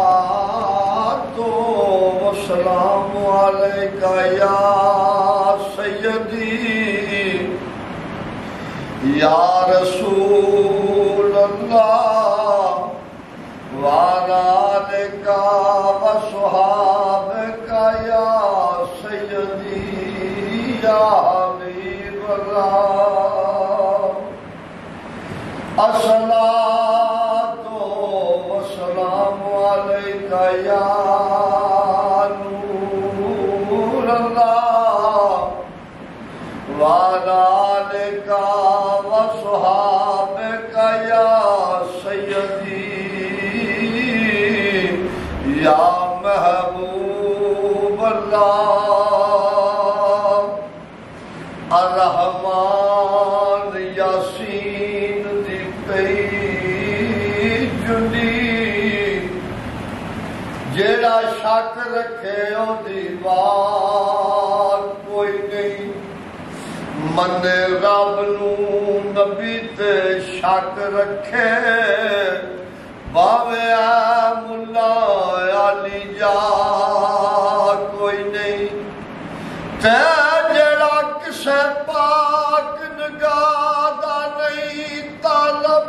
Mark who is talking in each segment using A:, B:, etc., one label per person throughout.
A: الصلاة والسلام عليك يا سيدي يا رسول الله وعلى آلك وصحابك يا سيدي يا حبيب الله الصلاة والسلام عليك يا نور الله وعلى آلك وصحابك يا سيدي يا محبوب الله الرحمن یاسین دی پئی جنی جیڑا شک رکھے او دی بات کوئی نہیں من رب نو نبی تے شک رکھے باوے ملا علی جا کوئی نہیں تے جیڑا کسے پاک نگاہ دا نہیں طالب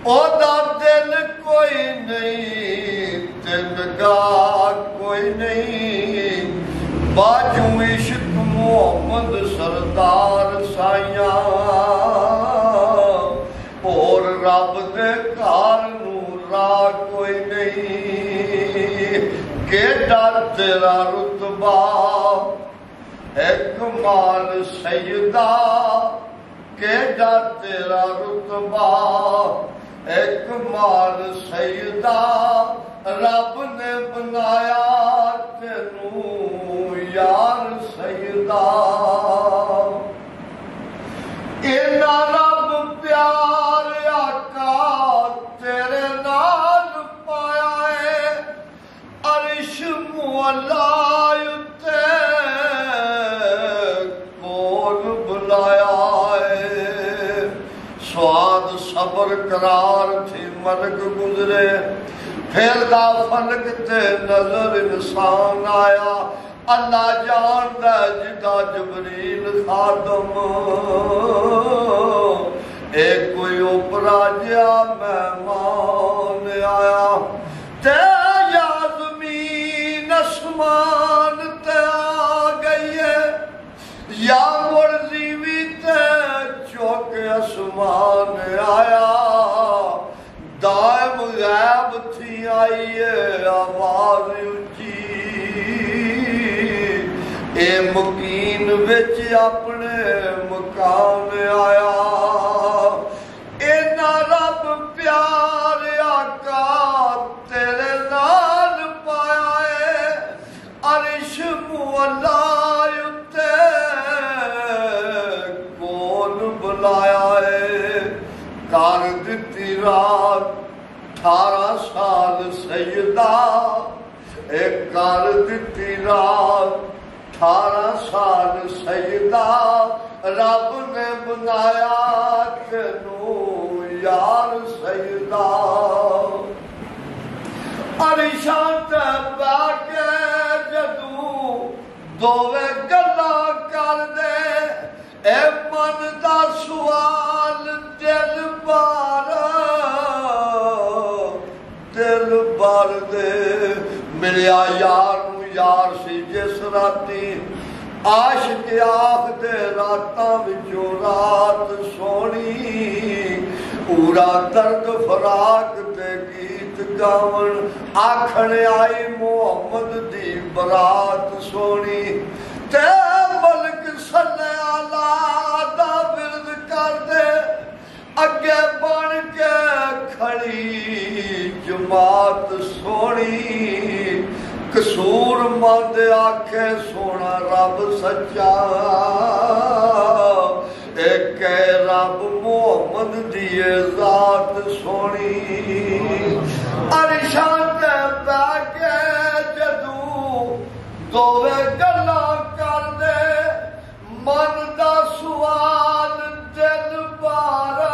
A: او دا دل کوئی نہیں تے نگاہ کوئی نہیں باجو عشق محمد سردار سائیاں اور رب دے کار نورا کوئی نہیں کیڑا تیرا رتبہ کمال سیدہ کیڑا تیرا رتبہ کمال سیدہ رب نے بنایا تینوں یار سیدہ اینا رب پیار آقا تیرے نال پایا ہے عرش مولا اتے کون بلایا ہے سواد صبر قرار تھی ملک گزرے پھر دا فلک تے نظر انسان آیا اللہ جاندہ جدا جبریل خادم ایک کوئی اوپرا جیا مہمان آیا تے یا زمین اسمان تے آ گئی ہے یا مرضی بھی تے چوک اسمان آیا دائم غیب تھی آئی ہے آواز اچھی اے مکین وچ اپنے مقام آیا اینا رب پیار آقا تیرے نال پایا ہے عرش مولا اتے کون بلایا ہے کار دتی رات 18 سال سیدہ ایک کار دتی رات 18 سال سیدہ رب نے بنایا تینوں یار سیدہ عرشاں تے بیٹھ کے جدوں دوویں گلاں کر دے اے من دا سوال دل بار دے ملیا یار نو یار سی جس راتی عاشق آخ دے راتاں وچوں رات سونی پورا درد فراق تے گیت گاون آکھن آئی محمد دی برات سونی تے ملک صلی اللہ دا ورد کر دے اگے بن کے کھڑی جماعت سونی قصور مند آکھے سونا رب سچا ایک رب محمد دیے ذات سونی عرشاں تے بیٹھ کے جدوں دوویں گلاں کر دے من دا سوال دل بارا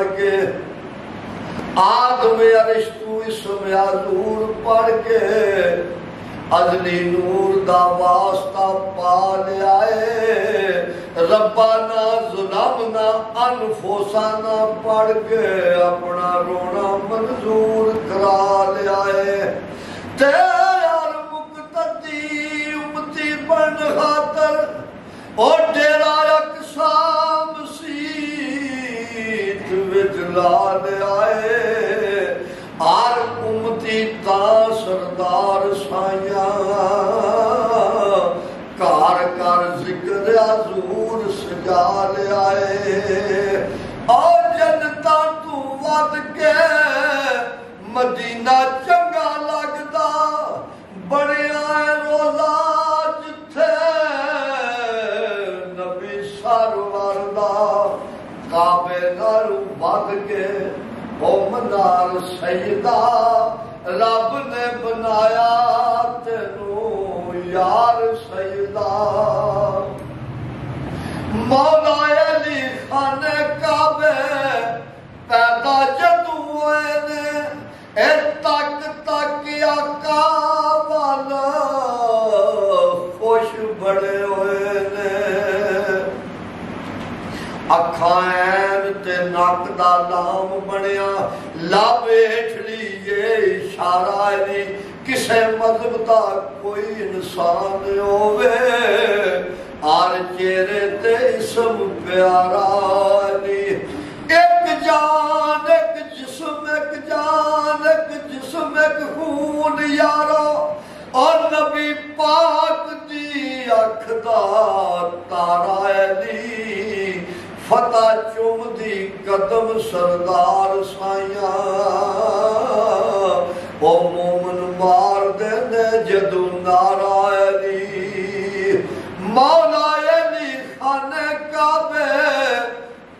A: پڑھ کے آدم ارشتو اسم حضور پڑھ کے ازلی نور دا واسطہ پا لیا ہے ربنا ظلمنا انفسنا پڑھ کے اپنا رونا منظور کرا لیا ہے تیار مقتدی امتی بن خاطر اور ڈیرا اقسام سیت وچ لا لیا ہے آر امتی تا سردار سائیاں کار کار ذکر حضور سجا لیا ہے اور جنتا تو ود کے مدینہ چنگا لگدا بڑیا روزہ جتھے نبی سرور دا کعبے نال ود کے او منار سیدہ رب نے بنایا تینوں یار سیدہ مولا علی خانے کعبے پیدا جدوں ہوئے نے اے تک تک آقا والا خوش بڑے ہوئے نے اکھائیں تے ناک دا لام بنیا لب ہٹڑی یہ اشارہ نہیں کسے مذہب دا کوئی انسان ہوئے آر چہرے تے اسم پیارا نہیں ایک جان ایک جسم ایک جان ایک جسم ایک خون یارو اور نبی پاک دی اکھ دا تارا علی فتح چوم دی قدم سردار سائیاں او مومن مار دینے جدو نارا علی مولا علی خانے کعبے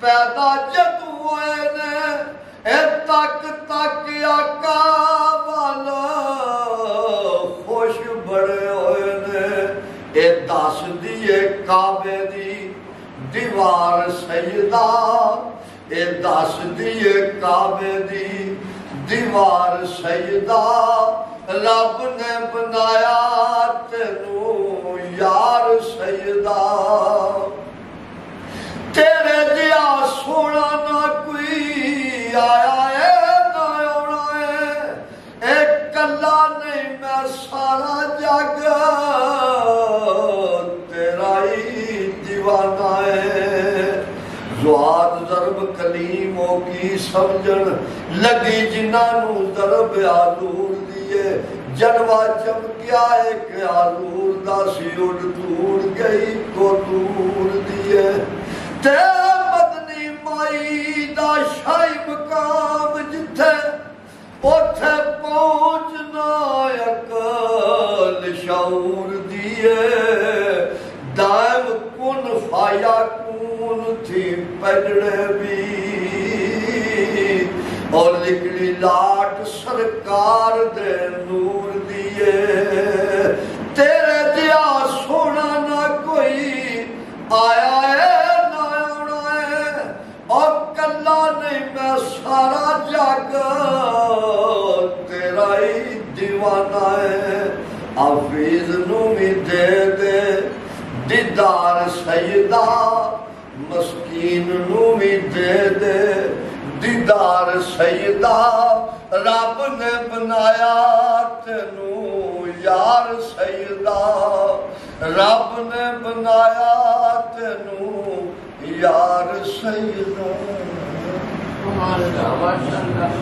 A: پیدا جدو ہوئے نے اے تک تک آقا والا خوش بڑے ہوئے نے اے دس دیئے کعبے دی دیوار سیدہ اے دس دیئے کعبے دی دیوار سیدہ رب نے بنایا تینوں یار سیدہ تیرے دیا سونا نہ کوئی آیا ہے نہ آنا ہے ایک کلا نہیں میں سارا جگ تیرا ہی دیوانہ ہے زواد ضرب کلیموں کی سمجھن لگی جنانوں ضرب حضور دیئے جلوہ چمکیا ہے کہ حضور دا سی اڑ دور گئی کو دور دیئے تے مدنی مائی دا شاہی مقام جتھے اوتھے پہنچنا عقل شعور دیئے دائم کن فایا کون تھی پجڑے بھی اور لکڑی لاٹ سرکار دے نور دیئے تیرے دیا سونا نہ کوئی آیا ہے اور کلا نہیں میں سارا جگ تیرا ہی دیوانہ ہے حافظ نو بھی دے دے دیدار سیدہ مسکین نو بھی دے دے دیدار سیدہ رب نے بنایا تینوں یار سیدہ رب نے بنایا تینوں یار سیدہ